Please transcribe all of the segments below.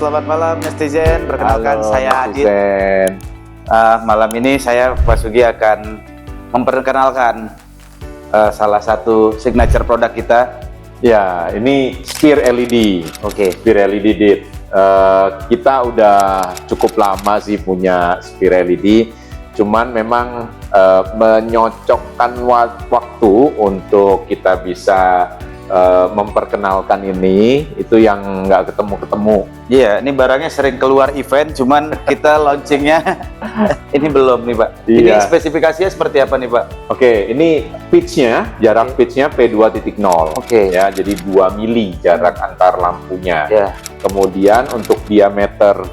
selamat malam netizen. Perkenalkan, saya Adit. Malam ini saya Pak Sugi akan memperkenalkan salah satu signature produk kita. Ya, ini Sphere LED. Oke. Sphere LED Dit. Kita udah cukup lama sih punya Sphere LED. Cuman memang menyocokkan waktu untuk kita bisa memperkenalkan ini, itu yang nggak ketemu-ketemu. Iya, ini barangnya sering keluar event, cuman kita launchingnya ini belum nih Pak. Iya. Ini spesifikasinya seperti apa nih Pak? Oke, ini pitch-nya, jarak pitch-nya P2.0. Oke. Ya, jadi 2 mili jarak antar lampunya. Ya. Kemudian untuk diameter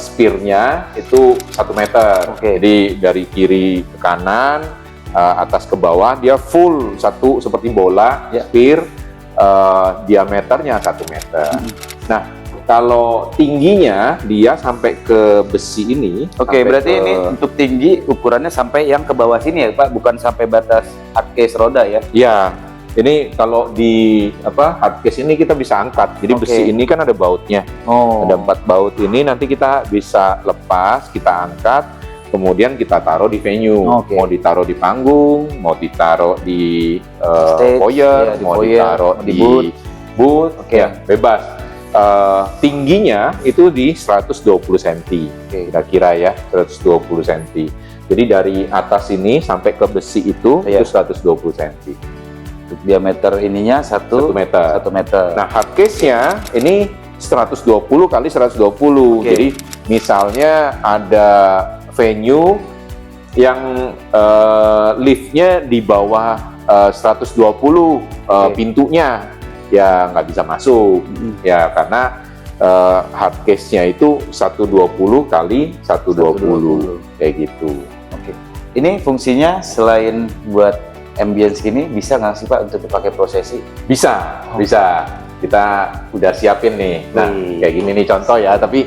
sphere-nya itu 1 meter. Oke. Jadi dari kiri ke kanan, atas ke bawah, dia full satu seperti bola, Ya. sphere, diameternya 1 meter. Nah, kalau tingginya dia sampai ke besi ini. Oke, berarti ini untuk tinggi ukurannya sampai yang ke bawah sini ya Pak, bukan sampai batas hardcase roda ya? Ya, ini kalau di hardcase ini kita bisa angkat. Jadi Oke. besi ini kan ada bautnya. Oh. Ada 4 baut ini, nanti kita bisa lepas, kita angkat, kemudian kita taruh di venue. Oke. Mau ditaruh di panggung, mau ditaruh di Stage, foyer, ya, di mau foyer, ditaruh mau di di booth. booth, Oke. ya bebas. Tingginya itu di 120 cm, Oke. kira-kira ya, 120 cm. Jadi dari atas ini sampai ke besi itu, Iya. itu 120 cm. Untuk diameter ininya 1 meter. meter. Nah, hardcase-nya ini 120 kali 120. Oke. Jadi misalnya ada venue yang liftnya di bawah 120 Oke. pintunya, ya nggak bisa masuk. Ya karena hardcase-nya itu 120 kali 120 kayak gitu. Oke. Ini fungsinya selain buat ambience gini, bisa nggak sih Pak untuk dipakai prosesi? Bisa, bisa. Kita udah siapin nih. Nah, Wih. kayak gini nih contoh ya, tapi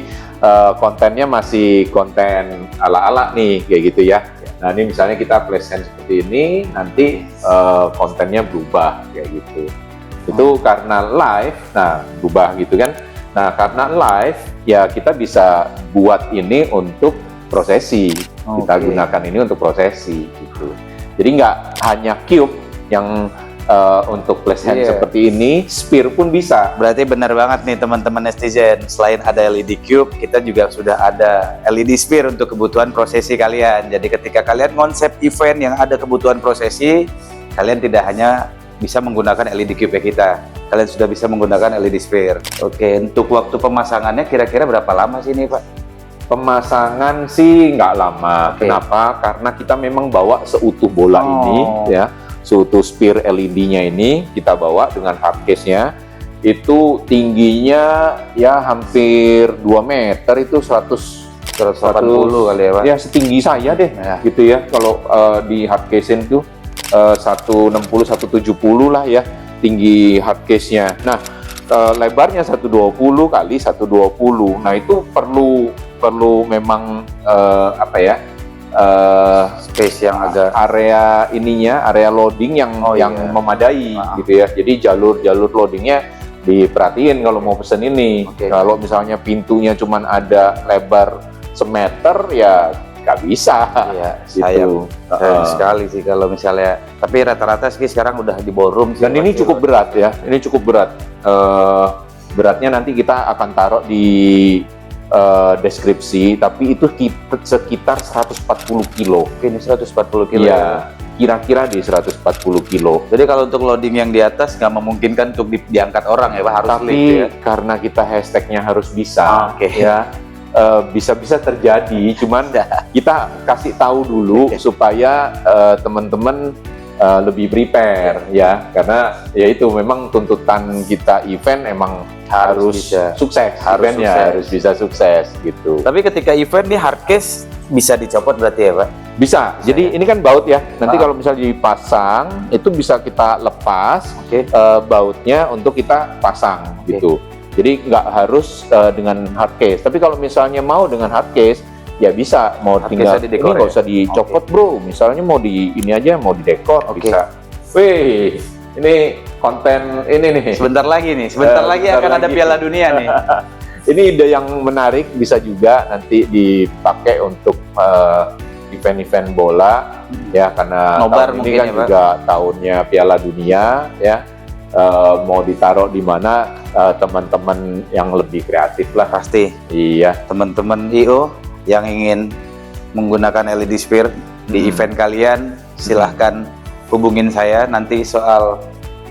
kontennya masih konten ala-ala nih, kayak gitu ya. Nah, ini misalnya kita flash hand seperti ini, nanti kontennya berubah, kayak gitu. Itu karena live, nah berubah gitu kan. Nah, karena live, ya kita bisa buat ini untuk prosesi. Kita Oke. gunakan ini untuk prosesi, gitu. Jadi nggak hanya cube yang untuk flash hand Iya. seperti ini, sphere pun bisa. Berarti benar banget nih teman-teman netizen, selain ada LED cube, kita juga sudah ada LED sphere untuk kebutuhan prosesi kalian. Jadi ketika kalian konsep event yang ada kebutuhan prosesi, kalian tidak hanya bisa menggunakan LED cube kita, kalian sudah bisa menggunakan LED sphere. Oke, untuk waktu pemasangannya kira-kira berapa lama sih ini Pak? Pemasangan sih nggak lama. Oke. Kenapa? Karena kita memang bawa seutuh bola Oh. ini, ya, seutuh sphere LED-nya ini kita bawa dengan hardcase-nya. Itu tingginya ya hampir 2 meter, itu 180 kali ya Pak? ya setinggi saya deh, Ya. gitu ya. Kalau di hardcase itu 160, 170 lah ya tinggi hardcase-nya. Nah, lebarnya 120 kali 120. Nah, itu perlu memang Space yang agak area ininya, area loading yang iya. memadai, Ah. gitu ya. Jadi jalur loadingnya diperhatiin kalau mau pesen ini. Oke. Kalau misalnya pintunya cuman ada lebar semeter, ya nggak bisa. Iya, Gitu. sayang sekali sih kalau misalnya. Tapi rata-rata sih sekarang udah di ballroom sih. Dan ini pasti. cukup berat ya. Ini cukup berat. Beratnya nanti kita akan taruh di deskripsi, tapi itu sekitar 140 kilo. Oke, ini 140 kilo. Iya, kira-kira di 140 kilo. Jadi kalau untuk loading yang di atas nggak memungkinkan untuk diangkat orang ya Pak, harus lift Tapi ya. karena kita hashtagnya harus bisa, Oke. ya bisa-bisa terjadi. Cuman kita kasih tahu dulu supaya teman-teman lebih prepare ya, karena ya itu memang tuntutan kita event emang harus bisa. sukses, Harus eventnya sukses. harus bisa sukses gitu. Tapi ketika event nih hardcase bisa dicopot berarti ya Pak? Bisa. Jadi ini kan baut ya. Nanti Ah. kalau misalnya dipasang itu bisa kita lepas Oke. bautnya untuk kita pasang gitu. Jadi nggak harus dengan hardcase. Tapi kalau misalnya mau dengan hardcase, ya bisa. Mau tinggal Hardcase-nya ini didekor nggak ya? usah dicopot bro. Misalnya mau di ini aja, mau didekor Oke. bisa. Wih, ini konten ini nih. Sebentar lagi nih, sebentar lagi Sebentar akan ada lagi. Piala Dunia nih. Ini ide yang menarik, bisa juga nanti dipakai untuk event-event bola ya, karena Nobar tahun ini mungkin kan ya, Pak. juga tahunnya Piala Dunia ya. Mau ditaruh di mana teman-teman yang lebih kreatif lah. Pasti Iya. teman-teman IO yang ingin menggunakan LED Sphere di event kalian, silahkan hubungin saya nanti soal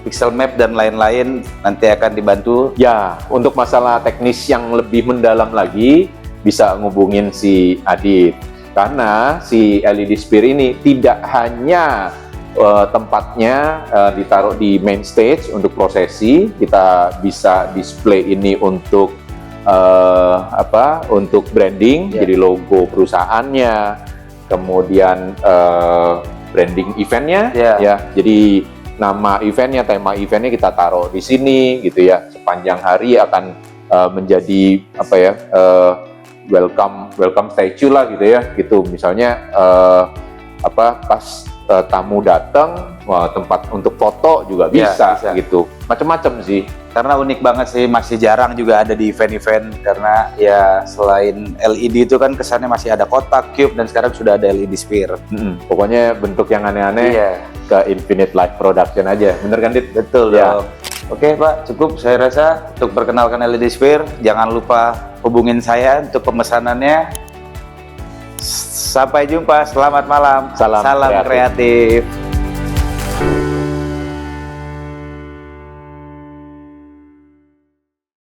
pixel map dan lain-lain, nanti akan dibantu. Ya, untuk masalah teknis yang lebih mendalam lagi bisa ngubungin si Adit. Karena si LED Sphere ini tidak hanya tempatnya ditaruh di main stage untuk prosesi, kita bisa display ini untuk untuk branding, Ya. jadi logo perusahaannya, kemudian branding eventnya, Ya. ya, jadi nama eventnya, tema eventnya kita taruh di sini, gitu ya. Sepanjang hari akan menjadi welcome statue lah, gitu ya. Gitu, misalnya pas tamu datang, tempat untuk foto juga Ya, bisa, bisa. gitu. Macam-macam sih. Karena unik banget sih, masih jarang juga ada di event-event, karena ya selain LED itu kan kesannya masih ada kotak, cube, dan sekarang sudah ada LED Sphere. Pokoknya bentuk yang aneh-aneh Iya, ke Infinite Light Production aja, bener kan, Dit? betul Ya. dong. Oke Pak, cukup saya rasa untuk perkenalkan LED Sphere. Jangan lupa hubungin saya untuk pemesanannya. Sampai jumpa, selamat malam. Salam kreatif.